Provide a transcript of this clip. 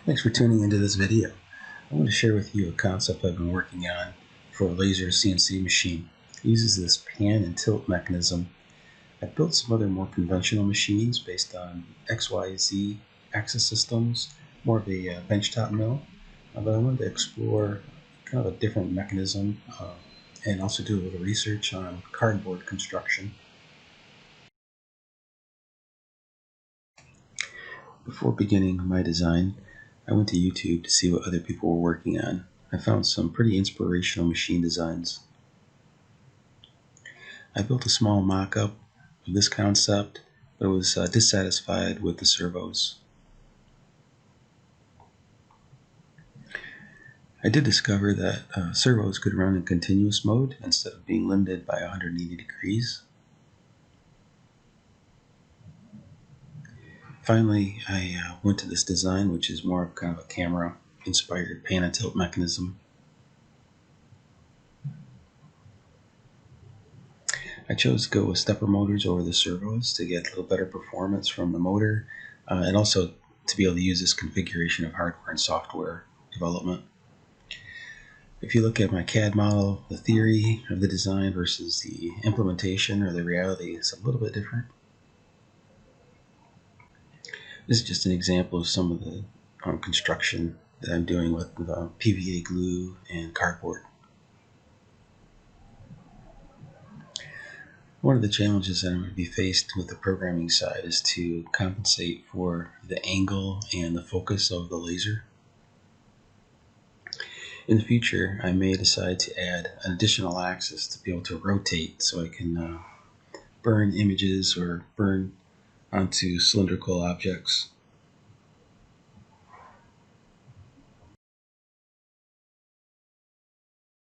Thanks for tuning into this video. I want to share with you a concept I've been working on for a laser CNC machine. It uses this pan and tilt mechanism. I've built some other more conventional machines based on XYZ axis systems, more of a benchtop mill, but I wanted to explore kind of a different mechanism and also do a little research on cardboard construction. Before beginning my design, I went to YouTube to see what other people were working on. I found some pretty inspirational machine designs. I built a small mock-up of this concept, but was dissatisfied with the servos. I did discover that servos could run in continuous mode instead of being limited by 180 degrees. Finally, I went to this design, which is more of kind of a camera-inspired pan and tilt mechanism. I chose to go with stepper motors over the servos to get a little better performance from the motor, and also to be able to use this configuration of hardware and software development. If you look at my CAD model, the theory of the design versus the implementation or the reality is a little bit different. This is just an example of some of the construction that I'm doing with PVA glue and cardboard. One of the challenges that I'm going to be faced with the programming side is to compensate for the angle and the focus of the laser. In the future, I may decide to add an additional axis to be able to rotate so I can burn images or burn onto cylindrical objects.